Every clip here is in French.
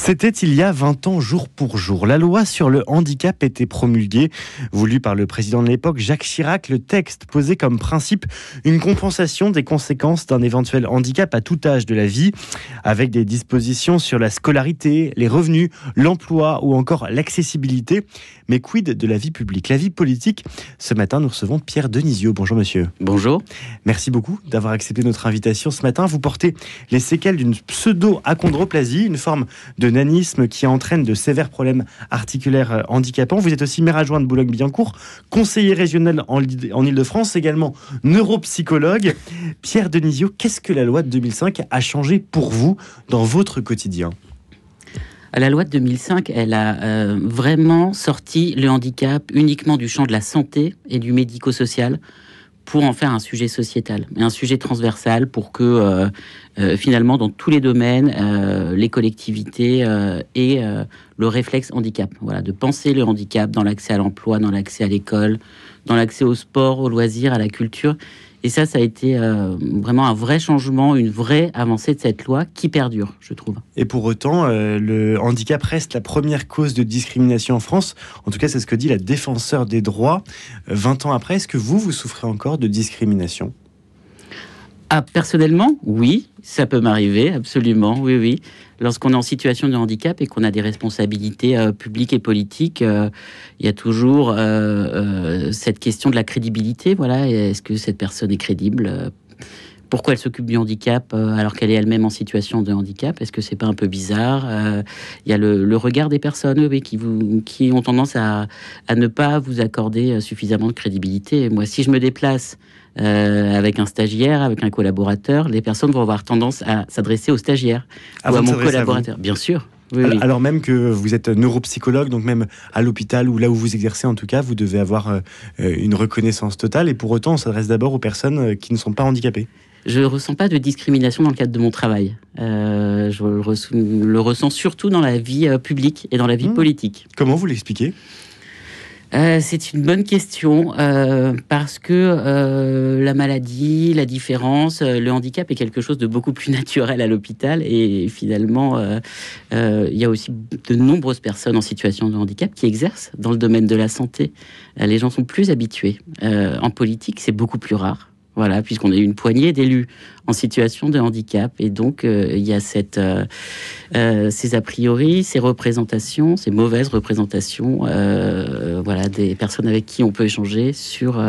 C'était il y a 20 ans, jour pour jour. La loi sur le handicap était promulguée. Voulue par le président de l'époque, Jacques Chirac, le texte posait comme principe une compensation des conséquences d'un éventuel handicap à tout âge de la vie, avec des dispositions sur la scolarité, les revenus, l'emploi ou encore l'accessibilité. Mais quid de la vie publique, la vie politique? Ce matin, nous recevons Pierre Denisio. Bonjour monsieur. Bonjour. Merci beaucoup d'avoir accepté notre invitation ce matin. Vous portez les séquelles d'une pseudo-achondroplasie, une forme de nanisme qui entraîne de sévères problèmes articulaires handicapants. Vous êtes aussi maire adjoint de Boulogne-Billancourt, conseiller régional en Ile-de-France, également neuropsychologue. Pierre Denisio, qu'est-ce que la loi de 2005 a changé pour vous dans votre quotidien ? La loi de 2005, elle a vraiment sorti le handicap uniquement du champ de la santé et du médico-social pour en faire un sujet sociétal, un sujet transversal pour que finalement dans tous les domaines, les collectivités aient le réflexe handicap. Voilà, de penser le handicap dans l'accès à l'emploi, dans l'accès à l'école, dans l'accès au sport, aux loisirs, à la culture. Et ça a été vraiment un vrai changement, une vraie avancée de cette loi qui perdure, je trouve. Et pour autant, le handicap reste la première cause de discrimination en France. En tout cas, c'est ce que dit la défenseure des droits. 20 ans après, est-ce que vous souffrez encore de discrimination ? Personnellement, oui, ça peut m'arriver, absolument, oui. Lorsqu'on est en situation de handicap et qu'on a des responsabilités publiques et politiques, il y a toujours cette question de la crédibilité. Voilà, est-ce que cette personne est crédible ? Pourquoi elle s'occupe du handicap alors qu'elle est elle-même en situation de handicap ? Est-ce que c'est pas un peu bizarre ? Il y a le regard des personnes qui ont tendance à ne pas vous accorder suffisamment de crédibilité. Moi, si je me déplace avec un stagiaire, avec un collaborateur, les personnes vont avoir tendance à s'adresser au stagiaire ou à mon collaborateur. Bien sûr. Oui. Alors même que vous êtes neuropsychologue, donc même à l'hôpital ou là où vous exercez en tout cas, vous devez avoir une reconnaissance totale et pour autant on s'adresse d'abord aux personnes qui ne sont pas handicapées. Je ne ressens pas de discrimination dans le cadre de mon travail. Je le ressens surtout dans la vie publique et dans la vie politique. Comment vous l'expliquez ? C'est une bonne question parce que la maladie, la différence, le handicap est quelque chose de beaucoup plus naturel à l'hôpital et finalement il y a aussi de nombreuses personnes en situation de handicap qui exercent dans le domaine de la santé. Les gens sont plus habitués. En politique, c'est beaucoup plus rare. Voilà, puisqu'on a une poignée d'élus en situation de handicap. Et donc, il y a ces a priori, ces représentations, ces mauvaises représentations, des personnes avec qui on peut échanger sur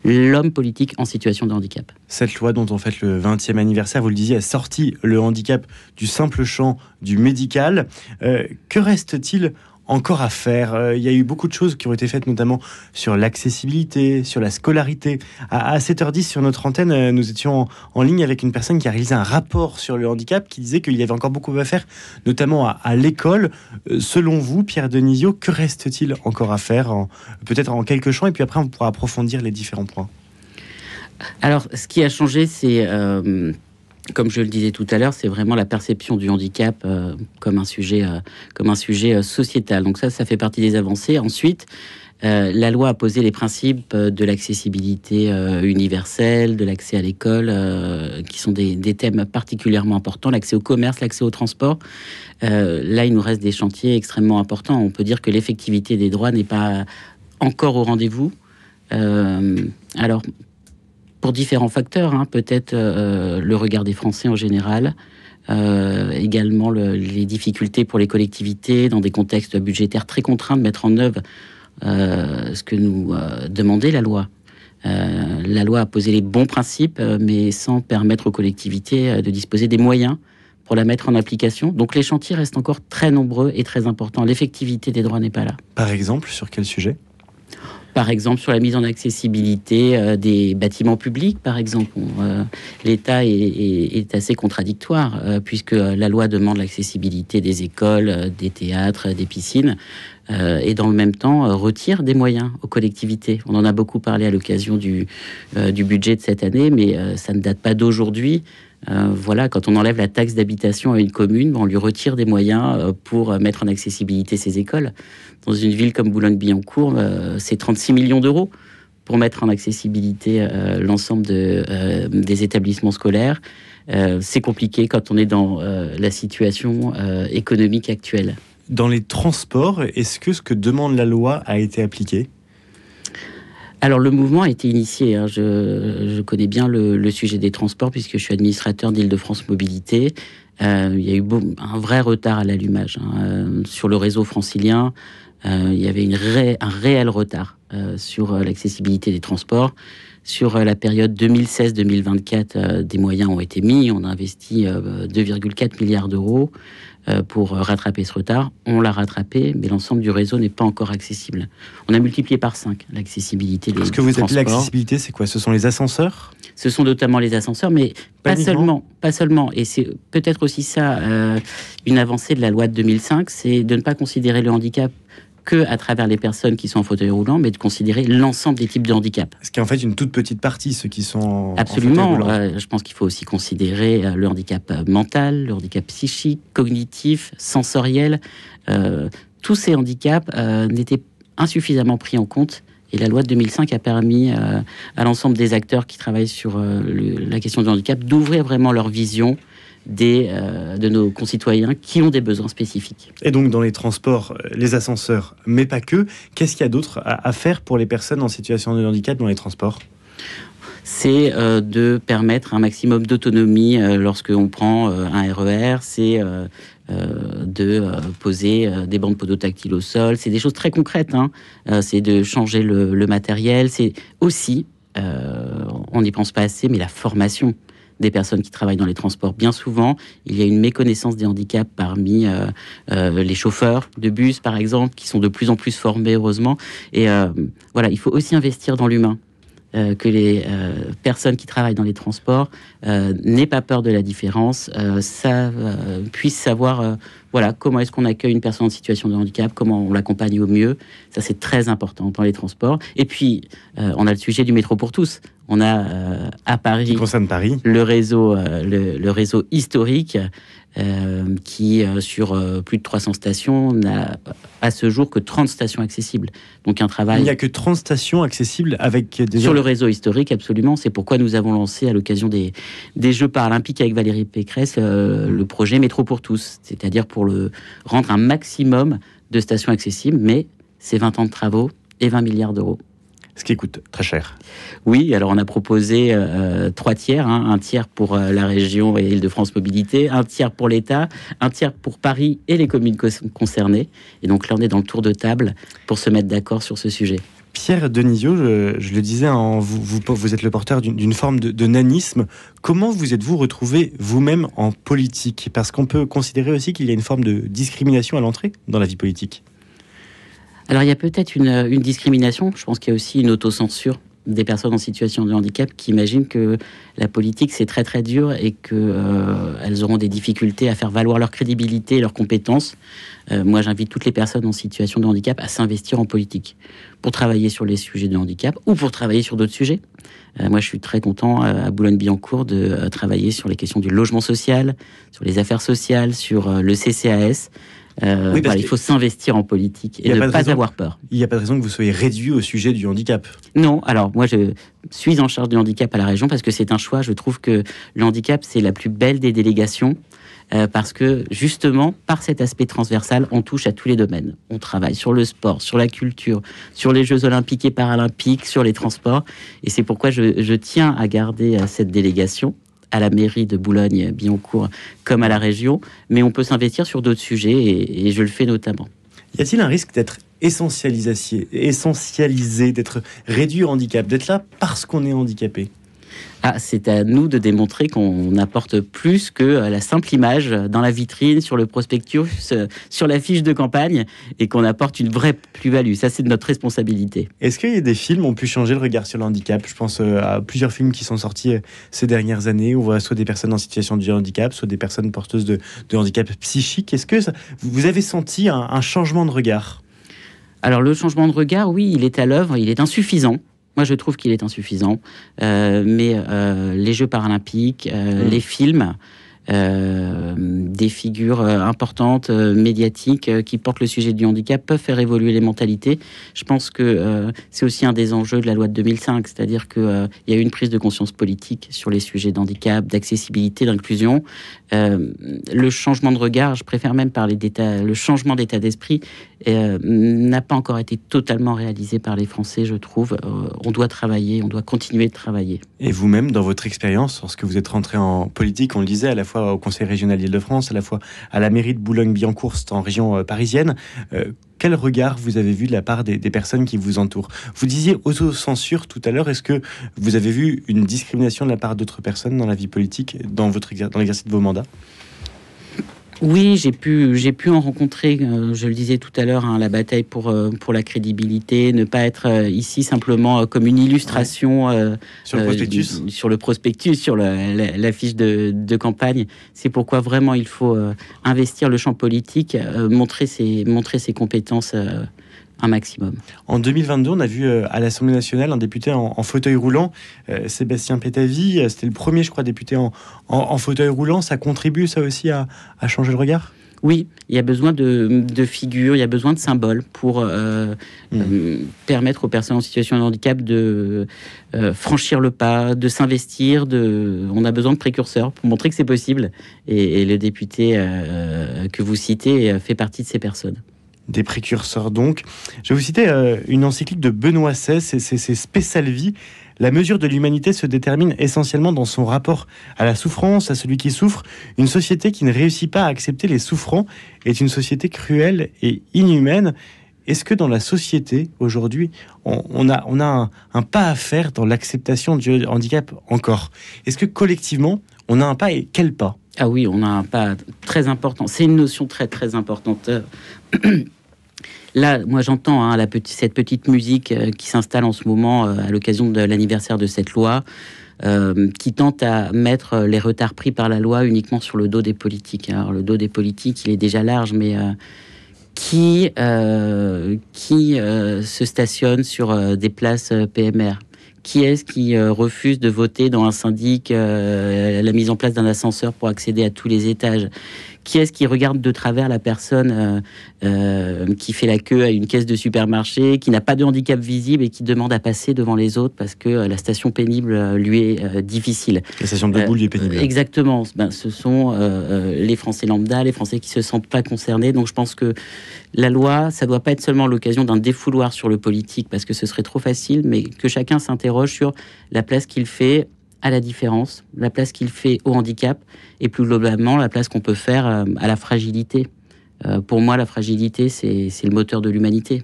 l'homme politique en situation de handicap. Cette loi dont on fête le 20e anniversaire, vous le disiez, a sorti le handicap du simple champ du médical. Que reste-t-il encore à faire? Il y a eu beaucoup de choses qui ont été faites, notamment sur l'accessibilité, sur la scolarité. À 7h10 sur notre antenne, nous étions en ligne avec une personne qui a réalisé un rapport sur le handicap qui disait qu'il y avait encore beaucoup à faire, notamment à l'école. Selon vous, Pierre Denisio, que reste-t-il encore à faire, peut-être en quelques champs, et puis après on pourra approfondir les différents points. Alors, ce qui a changé, c'est... comme je le disais tout à l'heure, c'est vraiment la perception du handicap comme un sujet sociétal. Donc ça fait partie des avancées. Ensuite, la loi a posé les principes de l'accessibilité universelle, de l'accès à l'école, qui sont des thèmes particulièrement importants. L'accès au commerce, l'accès au transport. Là, il nous reste des chantiers extrêmement importants. On peut dire que l'effectivité des droits n'est pas encore au rendez-vous. Alors, pour différents facteurs, peut-être le regard des Français en général, également les difficultés pour les collectivités dans des contextes budgétaires très contraints de mettre en œuvre ce que nous demandait la loi. La loi a posé les bons principes, mais sans permettre aux collectivités de disposer des moyens pour la mettre en application. Donc les chantiers restent encore très nombreux et très importants. L'effectivité des droits n'est pas là. Par exemple, sur quel sujet ? Par exemple, sur la mise en accessibilité des bâtiments publics, par exemple. L'État est assez contradictoire, puisque la loi demande l'accessibilité des écoles, des théâtres, des piscines, et dans le même temps retire des moyens aux collectivités. On en a beaucoup parlé à l'occasion du budget de cette année, mais ça ne date pas d'aujourd'hui. Quand on enlève la taxe d'habitation à une commune, on lui retire des moyens pour mettre en accessibilité ses écoles. Dans une ville comme Boulogne-Billancourt, c'est 36 millions d'euros pour mettre en accessibilité l'ensemble des établissements scolaires. c'est compliqué quand on est dans la situation économique actuelle. Dans les transports, est-ce que ce que demande la loi a été appliqué ? Alors, le mouvement a été initié. Je connais bien le sujet des transports puisque je suis administrateur d'Île-de-France Mobilité. Il y a eu un vrai retard à l'allumage. Sur le réseau francilien, il y avait un réel retard sur l'accessibilité des transports. Sur la période 2016-2024, des moyens ont été mis. On a investi 2,4 milliards d'euros pour rattraper ce retard. On l'a rattrapé, mais l'ensemble du réseau n'est pas encore accessible. On a multiplié par 5 l'accessibilité des transports. Ce que vous appelez l'accessibilité, c'est quoi ? Ce sont les ascenseurs ? Ce sont notamment les ascenseurs, mais pas seulement. Et c'est peut-être aussi ça, une avancée de la loi de 2005, c'est de ne pas considérer le handicap que à travers les personnes qui sont en fauteuil roulant, mais de considérer l'ensemble des types de handicap. Ce qui est en fait une toute petite partie, ceux qui sont Absolument. en fauteuil roulant. Je pense qu'il faut aussi considérer le handicap mental, le handicap psychique, cognitif, sensoriel. Tous ces handicaps n'étaient insuffisamment pris en compte. Et la loi de 2005 a permis à l'ensemble des acteurs qui travaillent sur la question du handicap d'ouvrir vraiment leur vision de nos concitoyens qui ont des besoins spécifiques. Et donc dans les transports, les ascenseurs, mais pas que, qu'est-ce qu'il y a d'autre à faire pour les personnes en situation de handicap dans les transports ? C'est de permettre un maximum d'autonomie lorsqu'on prend un RER, c'est de poser des bandes podotactiles au sol, c'est des choses très concrètes, c'est de changer le matériel, c'est aussi, on n'y pense pas assez, mais la formation des personnes qui travaillent dans les transports. Bien souvent, il y a une méconnaissance des handicaps parmi les chauffeurs de bus, par exemple, qui sont de plus en plus formés, heureusement. Et voilà, il faut aussi investir dans l'humain. Que les personnes qui travaillent dans les transports n'aient pas peur de la différence, puissent savoir voilà, comment est-ce qu'on accueille une personne en situation de handicap, comment on l'accompagne au mieux. Ça, c'est très important dans les transports. Et puis, on a le sujet du métro pour tous. On a à Paris, qui concerne Paris, le réseau historique qui, sur plus de 300 stations, n'a à ce jour que 30 stations accessibles. Donc un travail... Il n'y a que 30 stations accessibles avec des... Sur le réseau historique, absolument. C'est pourquoi nous avons lancé à l'occasion des Jeux paralympiques avec Valérie Pécresse le projet Métro pour tous, c'est-à-dire pour rendre un maximum de stations accessibles, mais c'est 20 ans de travaux et 20 milliards d'euros. Ce qui coûte très cher. Oui, alors on a proposé 3 tiers, un tiers pour la région et Île-de-France Mobilité, un tiers pour l'État, un tiers pour Paris et les communes concernées. Et donc là, on est dans le tour de table pour se mettre d'accord sur ce sujet. Pierre Denisot, je le disais, vous êtes le porteur d'une forme de nanisme. Comment vous êtes-vous retrouvé vous-même en politique ? Parce qu'on peut considérer aussi qu'il y a une forme de discrimination à l'entrée dans la vie politique. Alors, il y a peut-être une discrimination. Je pense qu'il y a aussi une autocensure des personnes en situation de handicap qui imaginent que la politique, c'est très, très dur et qu'elles auront des difficultés à faire valoir leur crédibilité et leurs compétences. Moi, j'invite toutes les personnes en situation de handicap à s'investir en politique pour travailler sur les sujets de handicap ou pour travailler sur d'autres sujets. Moi, je suis très content à Boulogne-Billancourt de travailler sur les questions du logement social, sur les affaires sociales, sur le CCAS. Oui, voilà, il faut s'investir en politique et ne pas avoir peur. Il n'y a pas de raison que vous soyez réduit au sujet du handicap. Non, alors moi je suis en charge du handicap à la région parce que c'est un choix. Je trouve que le handicap c'est la plus belle des délégations parce que justement par cet aspect transversal on touche à tous les domaines. On travaille sur le sport, sur la culture, sur les Jeux olympiques et paralympiques, sur les transports et c'est pourquoi je tiens à garder cette délégation à la mairie de Boulogne-Billancourt comme à la région, mais on peut s'investir sur d'autres sujets et je le fais notamment. Y a-t-il un risque d'être essentialisé, d'être réduit au handicap, d'être là parce qu'on est handicapé ? C'est à nous de démontrer qu'on apporte plus que la simple image dans la vitrine, sur le prospectus, sur la fiche de campagne, et qu'on apporte une vraie plus-value. Ça, c'est de notre responsabilité. Est-ce qu'il y a des films qui ont pu changer le regard sur le handicap ? Je pense à plusieurs films qui sont sortis ces dernières années, où on voit soit des personnes en situation de handicap, soit des personnes porteuses de handicap psychique. Est-ce que vous avez senti un changement de regard ? Alors, le changement de regard, oui, il est à l'œuvre, il est insuffisant. Moi, je trouve qu'il est insuffisant. Mais les Jeux paralympiques, les films des figures importantes, médiatiques, qui portent le sujet du handicap, peuvent faire évoluer les mentalités. Je pense que c'est aussi un des enjeux de la loi de 2005, c'est-à-dire qu'il y a eu une prise de conscience politique sur les sujets d'handicap, d'accessibilité, d'inclusion. Le changement de regard, je préfère même parler le changement d'état d'esprit, n'a pas encore été totalement réalisé par les Français, je trouve. On doit travailler, on doit continuer de travailler. Et vous-même, dans votre expérience, lorsque vous êtes rentré en politique, on le disait, à la fois au Conseil régional d'Île-de-France, à la fois à la mairie de Boulogne-Billancourt, en région parisienne, quel regard vous avez vu de la part des personnes qui vous entourent? Vous disiez autocensure tout à l'heure. Est-ce que vous avez vu une discrimination de la part d'autres personnes dans la vie politique, dans l'exercice de vos mandats? Oui, j'ai pu en rencontrer, je le disais tout à l'heure, la bataille pour la crédibilité, ne pas être ici simplement comme une illustration sur le prospectus, sur la fiche de campagne. C'est pourquoi vraiment il faut investir le champ politique, montrer ses compétences un maximum. En 2022, on a vu à l'Assemblée nationale un député en fauteuil roulant, Sébastien Pétavy. C'était le premier, je crois, député en fauteuil roulant. Ça contribue, ça aussi, à changer le regard ? Oui, il y a besoin de figures, il y a besoin de symboles pour permettre aux personnes en situation de handicap de franchir le pas, de s'investir. On a besoin de précurseurs pour montrer que c'est possible. Et le député que vous citez fait partie de ces personnes. Des précurseurs donc. Je vais vous citer une encyclique de Benoît XVI, c'est Spe Salvi. La mesure de l'humanité se détermine essentiellement dans son rapport à la souffrance, à celui qui souffre. Une société qui ne réussit pas à accepter les souffrants est une société cruelle et inhumaine. Est-ce que dans la société, aujourd'hui, on a un pas à faire dans l'acceptation du handicap encore? Est-ce que collectivement, on a un pas, et quel pas? Ah oui, on a un pas très important. C'est une notion très très importante. Là, moi j'entends cette petite musique qui s'installe en ce moment à l'occasion de l'anniversaire de cette loi, qui tente à mettre les retards pris par la loi uniquement sur le dos des politiques. Alors le dos des politiques, il est déjà large, mais qui se stationne sur des places PMR? Qui est-ce qui refuse de voter dans un syndic la mise en place d'un ascenseur pour accéder à tous les étages? Qui est-ce qui regarde de travers la personne qui fait la queue à une caisse de supermarché, qui n'a pas de handicap visible et qui demande à passer devant les autres parce que la station pénible lui est difficile? La station de debout lui est pénible. Exactement. Ce sont les Français lambda, les Français qui se sentent pas concernés. Donc je pense que la loi, ça doit pas être seulement l'occasion d'un défouloir sur le politique parce que ce serait trop facile, mais que chacun s'interroge sur la place qu'il fait à la différence, la place qu'il fait au handicap et plus globalement la place qu'on peut faire à la fragilité. Pour moi, la fragilité, c'est le moteur de l'humanité.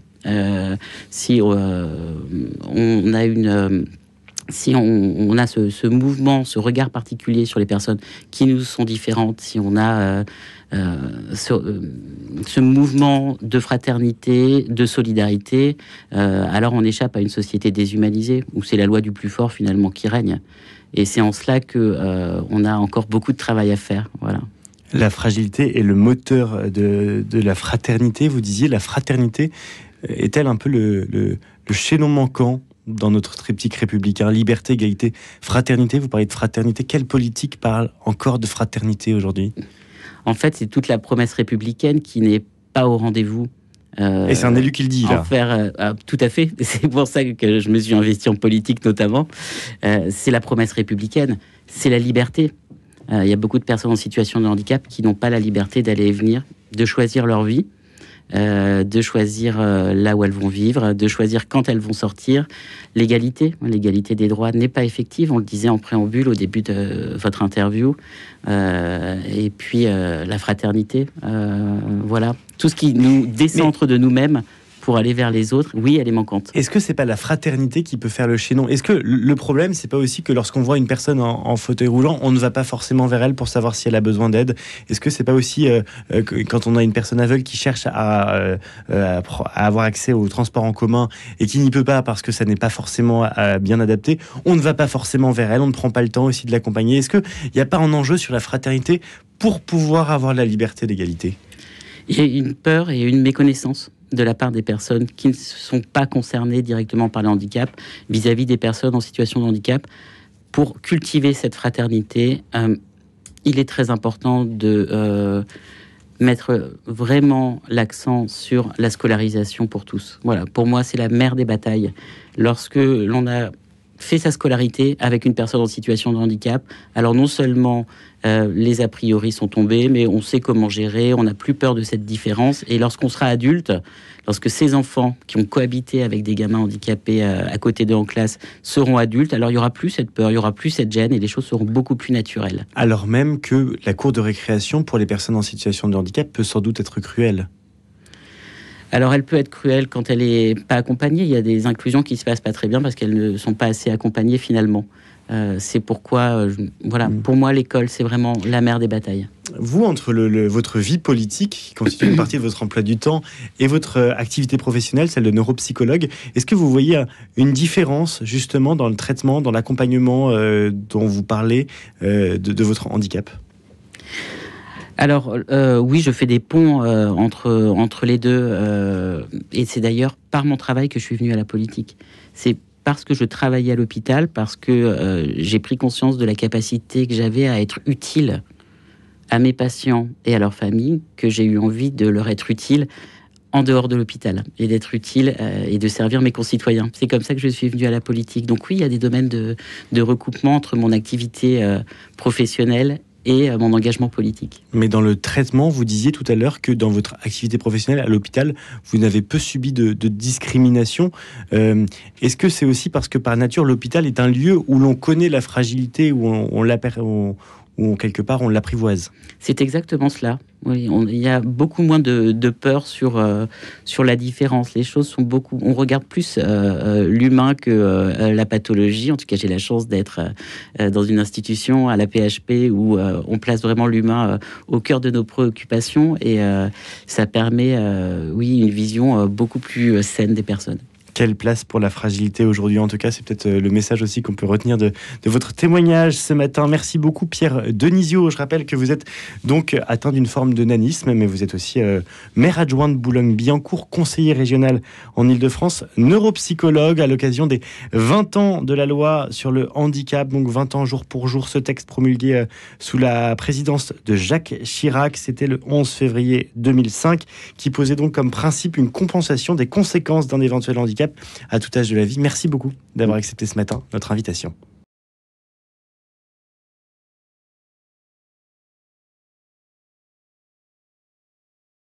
Si on a ce mouvement, ce regard particulier sur les personnes qui nous sont différentes, si on a ce mouvement de fraternité, de solidarité, alors on échappe à une société déshumanisée où c'est la loi du plus fort finalement qui règne. Et c'est en cela que on a encore beaucoup de travail à faire. Voilà. La fragilité est le moteur de la fraternité. Vous disiez, la fraternité est-elle un peu le chaînon manquant dans notre triptyque républicain? Liberté, égalité, fraternité. Vous parlez de fraternité. Quelle politique parle encore de fraternité aujourd'hui? En fait, c'est toute la promesse républicaine qui n'est pas au rendez-vous. Et c'est un élu qui le dit, là. Tout à fait. C'est pour ça que je me suis investi en politique, notamment. C'est la promesse républicaine. C'est la liberté. Il y a beaucoup de personnes en situation de handicap qui n'ont pas la liberté d'aller et venir, de choisir leur vie, de choisir là où elles vont vivre, de choisir quand elles vont sortir. L'égalité des droits n'est pas effective, on le disait en préambule au début de votre interview. Et puis la fraternité, voilà. Tout ce qui nous décentre de nous-mêmes pour aller vers les autres, oui, elle est manquante. Est-ce que c'est pas la fraternité qui peut faire le chaînon? Est-ce que le problème, c'est pas aussi que lorsqu'on voit une personne en fauteuil roulant, on ne va pas forcément vers elle pour savoir si elle a besoin d'aide? Est-ce que c'est pas aussi quand on a une personne aveugle qui cherche à avoir accès au transport en commun et qui n'y peut pas parce que ça n'est pas forcément bien adapté, on ne va pas forcément vers elle, on ne prend pas le temps aussi de l'accompagner? Est-ce qu'il n'y a pas un enjeu sur la fraternité pour pouvoir avoir la liberté, l'égalité? Il y a une peur et une méconnaissance de la part des personnes qui ne sont pas concernées directement par le handicap vis-à-vis des personnes en situation de handicap. Pour cultiver cette fraternité, il est très important de mettre vraiment l'accent sur la scolarisation pour tous. Voilà, pour moi, c'est la mère des batailles. Lorsque l'on a fait sa scolarité avec une personne en situation de handicap, alors non seulement les a priori sont tombés, mais on sait comment gérer, on n'a plus peur de cette différence. Et lorsqu'on sera adulte, lorsque ces enfants qui ont cohabité avec des gamins handicapés à côté d'eux en classe seront adultes, alors il n'y aura plus cette peur, il n'y aura plus cette gêne et les choses seront beaucoup plus naturelles. Alors même que la cour de récréation pour les personnes en situation de handicap peut sans doute être cruelle. Alors, elle peut être cruelle quand elle n'est pas accompagnée. Il y a des inclusions qui ne se passent pas très bien parce qu'elles ne sont pas assez accompagnées finalement. C'est pourquoi, pour moi, l'école, c'est vraiment la mère des batailles. Vous, entre votre vie politique, qui constitue une partie de votre emploi du temps, et votre activité professionnelle, celle de neuropsychologue, est-ce que vous voyez une différence justement dans le traitement, dans l'accompagnement dont vous parlez de votre handicap ? Alors, oui, je fais des ponts entre les deux. Et c'est d'ailleurs par mon travail que je suis venue à la politique. C'est parce que je travaillais à l'hôpital, parce que j'ai pris conscience de la capacité que j'avais à être utile à mes patients et à leur famille, que j'ai eu envie de leur être utile en dehors de l'hôpital, et d'être utile et de servir mes concitoyens. C'est comme ça que je suis venue à la politique. Donc oui, il y a des domaines de recoupement entre mon activité professionnelle et mon engagement politique. Mais dans le traitement, vous disiez tout à l'heure que dans votre activité professionnelle à l'hôpital, vous n'avez peu subi de discrimination. Est-ce que c'est aussi parce que par nature, l'hôpital est un lieu où l'on connaît la fragilité, où quelque part on l'apprivoise ? C'est exactement cela. Oui, il y a beaucoup moins de peur sur la différence. Les choses sont on regarde plus l'humain que la pathologie. En tout cas, j'ai la chance d'être dans une institution à la PHP où on place vraiment l'humain au cœur de nos préoccupations et ça permet, une vision beaucoup plus saine des personnes. Quelle place pour la fragilité aujourd'hui. En tout cas, c'est peut-être le message aussi qu'on peut retenir de votre témoignage ce matin. Merci beaucoup Pierre Denisio. Je rappelle que vous êtes donc atteint d'une forme de nanisme, mais vous êtes aussi maire adjoint de Boulogne-Billancourt, conseiller régional en Ile-de-France, neuropsychologue à l'occasion des 20 ans de la loi sur le handicap, donc 20 ans jour pour jour. Ce texte promulgué sous la présidence de Jacques Chirac, c'était le 11 février 2005, qui posait donc comme principe une compensation des conséquences d'un éventuel handicap à tout âge de la vie. Merci beaucoup d'avoir accepté ce matin notre invitation.